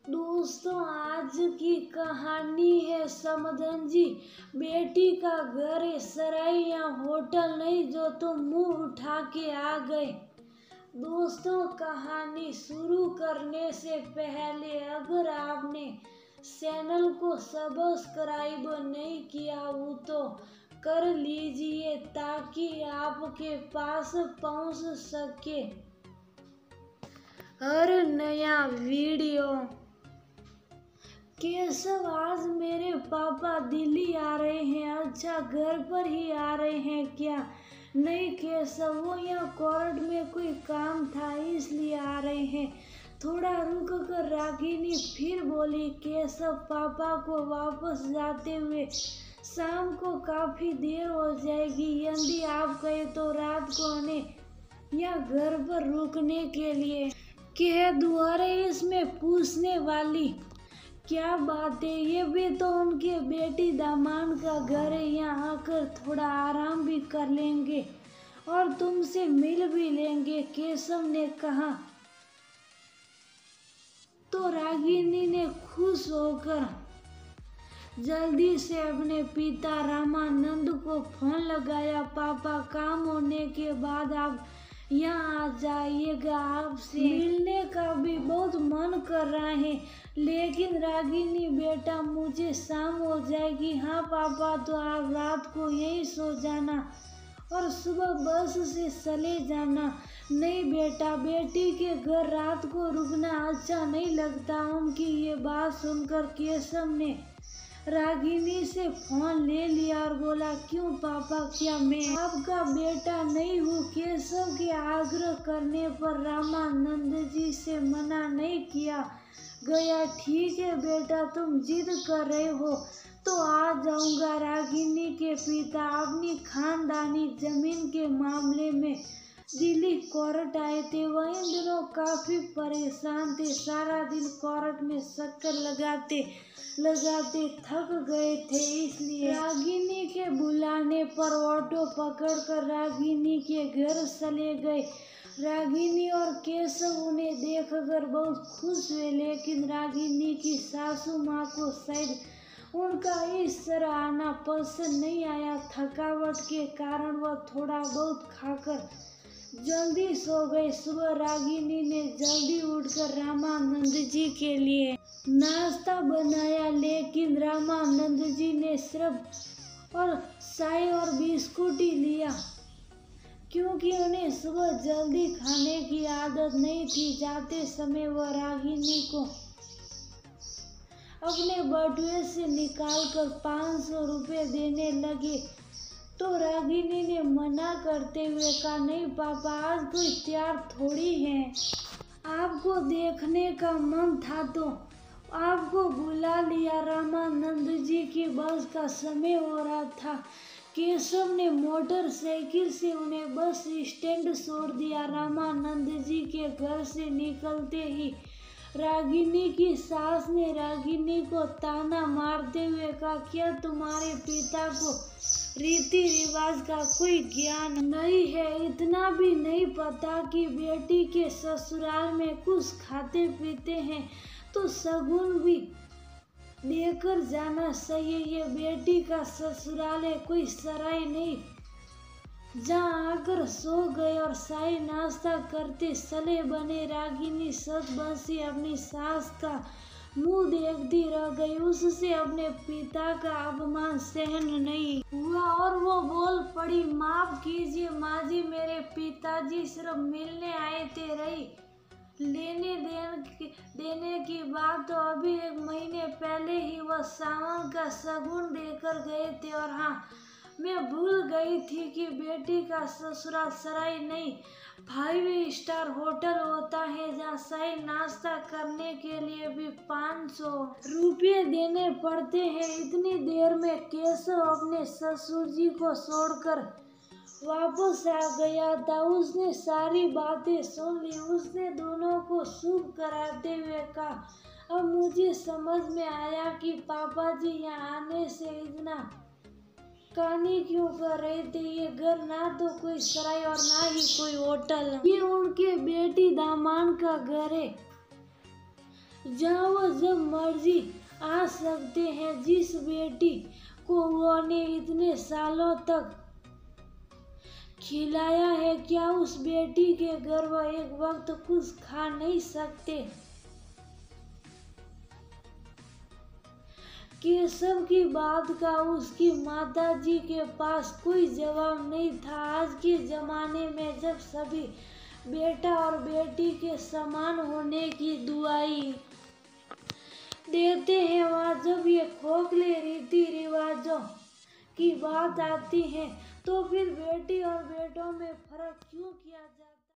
दोस्तों, आज की कहानी है समधन जी। बेटी का घर है, सराय या होटल नहीं जो तुम मुंह उठा के आ गए। दोस्तों, कहानी शुरू करने से पहले अगर आपने चैनल को सब्सक्राइब नहीं किया हो तो कर लीजिए ताकि आपके पास पहुंच सके हर नया वीडियो। केशव, आज मेरे पापा दिल्ली आ रहे हैं। अच्छा, घर पर ही आ रहे हैं क्या? नहीं केशव, वो यहाँ कोर्ट में कोई काम था इसलिए आ रहे हैं। थोड़ा रुक कर रागिनी फिर बोली। केशव पापा को वापस जाते हुए, शाम को काफी देर हो जाएगी, यदि आप कहे तो रात को उन्हें या घर पर रुकने के लिए कह दूं। अरे इसमें पूछने वाली क्या बात है, ये भी तो उनके बेटी दामाद का घर है। यहाँ आकर थोड़ा आराम भी कर लेंगे और तुमसे मिल भी लेंगे, केशव ने कहा। तो रागिनी ने खुश होकर जल्दी से अपने पिता रामानंद को फोन लगाया। पापा, काम होने के बाद आप यहाँ आ जाइएगा, आपसे मिलने का भी बहुत मन कर रहा है। लेकिन रागिनी बेटा, मुझे शाम हो जाएगी। हाँ पापा, तो आप रात को यहीं सो जाना और सुबह बस से चले जाना। नहीं बेटा, बेटी के घर रात को रुकना अच्छा नहीं लगता। उनकी ये बात सुनकर केशव ने रागिनी से फोन ले लिया और बोला, क्यों पापा, क्या मैं आपका बेटा नहीं हूँ? केशव के आग्रह करने पर रामानंद जी से मना नहीं किया गया। ठीक है बेटा, तुम जिद कर रहे हो तो आ जाऊंगा। रागिनी के पिता अपनी खानदानी जमीन के मामले में दिल्ली कोर्ट आए थे। वह इन दिनों काफी परेशान थे। सारा दिन कोर्ट में चक्कर लगाते लगाते थक गए थे, इसलिए रागिनी के बुलाने पर ऑटो पकड़कर रागिनी के घर चले गए। रागिनी और केशव उन्हें देखकर बहुत खुश हुए, लेकिन रागिनी की सासू माँ को शायद उनका इस तरह आना पसंद नहीं आया। थकावट के कारण वह थोड़ा बहुत खाकर जल्दी सो गए। सुबह रागिनी ने जल्दी उठकर रामानंद जी के लिए नाश्ता बनाया, लेकिन रामानंद जी ने सिर्फ और चाय और बिस्कुट ही लिया, क्योंकि उन्हें सुबह जल्दी खाने की आदत नहीं थी। जाते समय वह रागिनी को अपने बटुए से निकालकर 500 रुपये देने लगे, तो रागिनी ने मना करते हुए कहा, नहीं पापा, आज कोई त्योहार थोड़ी है। आपको देखने का मन था तो आपको बुला लिया। रामानंद जी की बस का समय हो रहा था। केशव ने मोटरसाइकिल से उन्हें बस स्टैंड छोड़ दिया। रामानंद जी के घर से निकलते ही रागिनी की सास ने रागिनी को ताना मारते हुए कहा, क्या तुम्हारे पिता को रीति रिवाज का कोई ज्ञान नहीं है? इतना भी नहीं पता कि बेटी के ससुराल में कुछ खाते पीते हैं तो शगुन भी देकर जाना चाहिए। ये बेटी का ससुराल है, कोई सराय नहीं जहाँ आकर सो गए और शाही नाश्ता करते चले बने। रागिनी सच बसी अपनी सास का मुंह देखती रह गई। उससे अपने पिता का अपमान सहन नहीं हुआ और वो बोल पड़ी, माफ कीजिए माँ जी, मेरे पिताजी सिर्फ मिलने आए थे। रही लेने देने की बात तो अभी 1 महीने पहले ही वह सावन का शगुन देकर गए थे। और हाँ, मैं भूल गई थी कि बेटी का ससुराल सराय नहीं 5 स्टार होटल होता है, जहाँ शाही नाश्ता करने के लिए भी 500 रुपये देने पड़ते हैं। इतनी देर में केशव अपने ससुर जी को छोड़कर वापस आ गया था। उसने सारी बातें सुन ली। उसने दोनों को शुभ कराते हुए कहा, अब मुझे समझ में आया कि पापा जी यहाँ आने से इतना कहानी क्यों कर रहे थे। ये घर ना तो कोई सराय और ना ही कोई होटल, ये उनके बेटी दामाद का घर है। जहाँ वो जब मर्जी आ सकते हैं। जिस बेटी को उन्होंने इतने सालों तक खिलाया है, क्या उस बेटी के घर वो एक वक्त कुछ खा नहीं सकते? केशव की बात का उसकी माताजी के पास कोई जवाब नहीं था। आज के जमाने में जब सभी बेटा और बेटी के समान होने की दुआई देते हैं, वहाँ जब ये खोखले रीति रिवाजों की बात आती है तो फिर बेटी और बेटों में फर्क क्यों किया जाए?